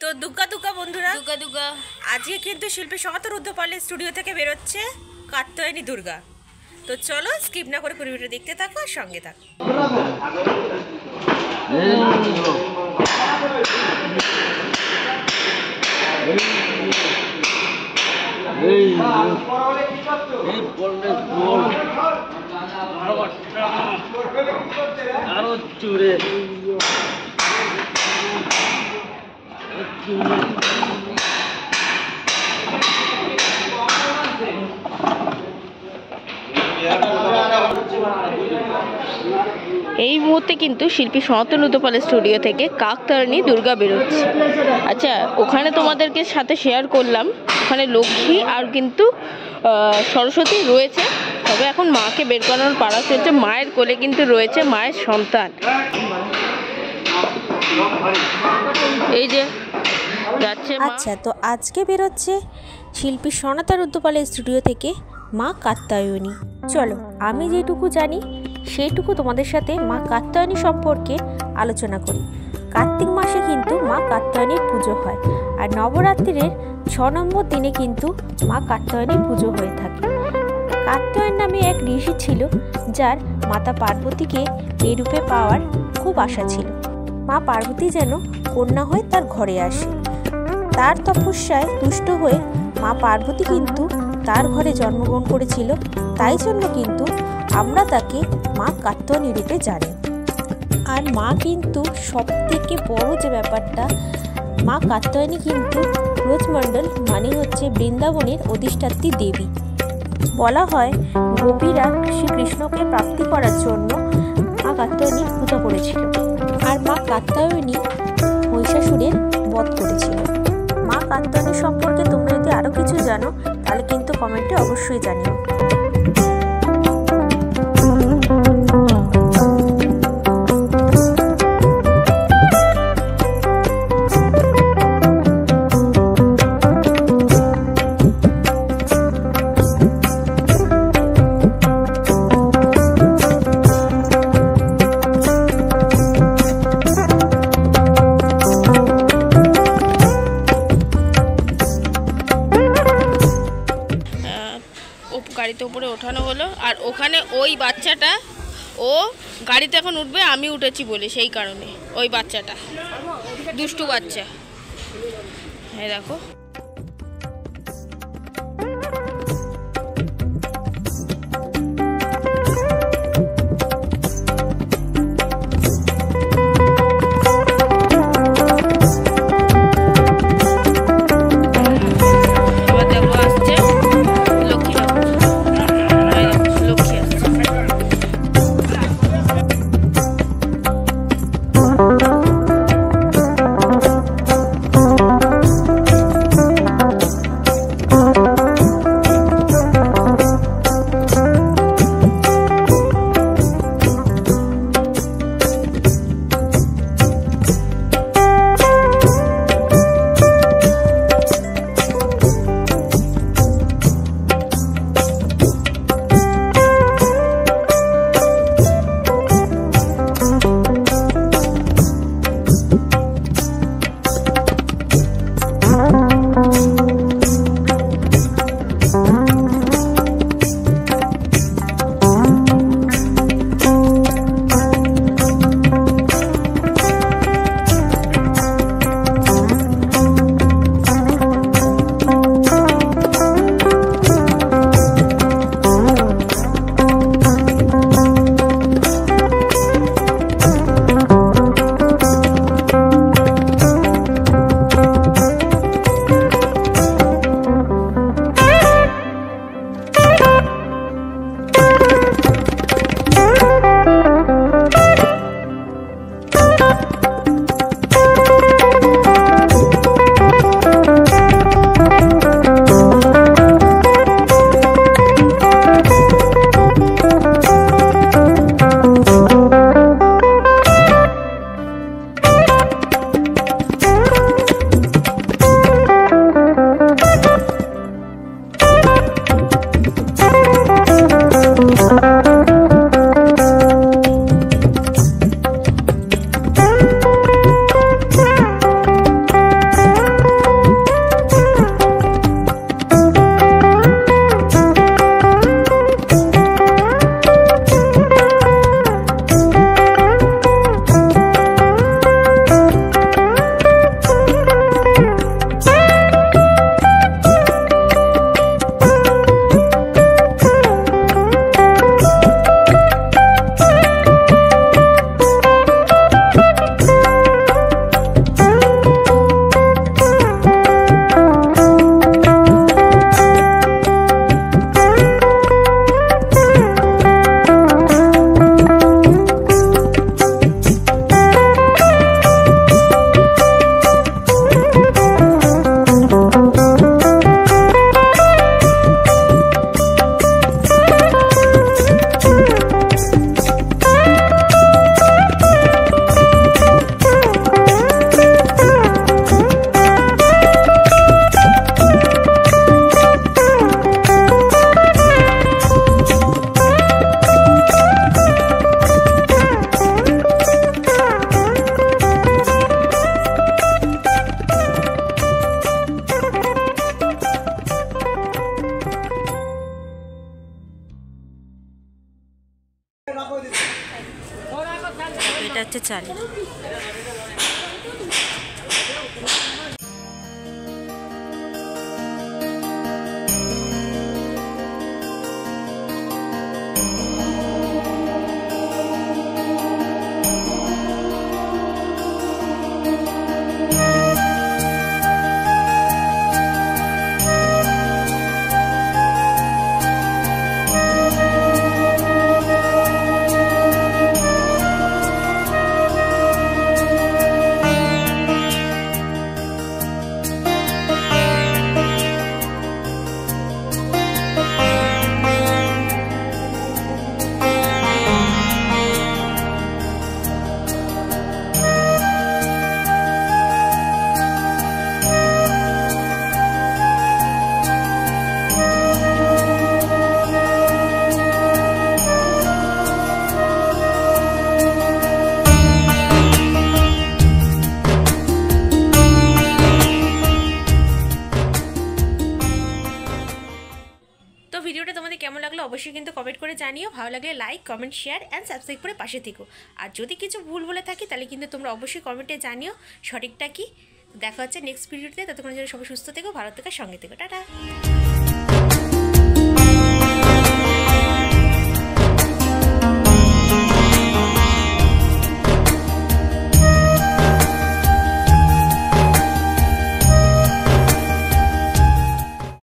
তো দুগ্গা দুগ্গা বন্ধুরা, দুগ্গা দুগ্গা আজকে কিন্তু শিল্পী সমাত রুদ্রপালের স্টুডিও থেকে বেরোচ্ছে কাত্যায়নী দুর্গা। তো চলো স্কিপ না করে পুরো ভিডিও দেখতে থাকো আর সঙ্গে থাকো। এই মুহূর্তে কিন্তু শিল্পী সনাতন রুদ্রপালের স্টুডিও থেকে কাকতায়নী দুর্গা বেরোচ্ছে। আচ্ছা, ওখানে তোমাদেরকে সাথে শেয়ার করলাম, ওখানে লক্ষ্মী আর কিন্তু সরস্বতী রয়েছে, তবে এখন মাকে বের করানোর পাড়া চলছে। মায়ের কোলে কিন্তু রয়েছে মায়ের সন্তান, এই যে যাচ্ছে। আচ্ছা, তো আজকে বেরোচ্ছে শিল্পী সনাতন রুদ্রপালের স্টুডিও থেকে মা কাত্যায়নী। চলো আমি যেটুকু জানি সেইটুকু তোমাদের সাথে মা কাত্যায়নী সম্পর্কে আলোচনা করি। কার্তিক মাসে কিন্তু মা কাত্যায়নীর পুজো হয়, আর নবরাত্রির 6 নম্বর দিনে কিন্তু মা কাত্যায়নীর পুজো হয়ে থাকে। কাত্যায়ন নামে এক ঋষি ছিল, যার মাতা পার্বতীকে এই রূপে পাওয়ার খুব আশা ছিল। মা পার্বতী যেন কন্যা হয়ে তার ঘরে আসে। তার তপস্যায় তুষ্ট হয়ে মা পার্বতী কিন্তু তার ঘরে জন্মগ্রহণ করেছিল, তাই জন্য কিন্তু আমরা তাকে মা কাত্যায়নী রূপে জানি। আর মা কিন্তু সব থেকে বড় যে ব্যাপারটা, মা কাত্যায়নী কিন্তু ব্রজমণ্ডল মানে হচ্ছে বৃন্দাবনের অধিষ্ঠাত্রী দেবী। বলা হয় গোপীরা শ্রীকৃষ্ণকে প্রাপ্তি করার জন্য মা কাত্যায়নীর পূজা করেছিল, আর মা কাত্যায়নী মহিষাসুরের বধ করেছিল। মা কাত্যায়নী সম্পর্কে তোমরা যদি আরও কিছু জানো তাহলে কিন্তু কমেন্টে অবশ্যই জানিও। গাড়িতে উপরে ওঠানো হলো, আর ওখানে ওই বাচ্চাটা, ও গাড়িতে এখন উঠবে, আমি উঠেছি বলে সেই কারণে ওই বাচ্চাটা দুষ্টু বাচ্চা, হ্যাঁ দেখো। চালে। তো ভিডিওটা তোমাদের কেমন লাগলো অবশ্যই কিন্তু কমেন্ট করে জানিও। ভালো লাগলে like, comment, share and subscribe করে পাশে থেকো। আর যদি কিছু ভুল বলে থাকি তাহলে কিন্তু তোমরা অবশ্যই কমেন্টে জানিও সঠিকটা কি। দেখা হচ্ছে নেক্সট ভিডিওতে। ততক্ষণ জন্য সবাই সুস্থ থেকো, ভালো থেকো, সঙ্গে থেকো। টাটা।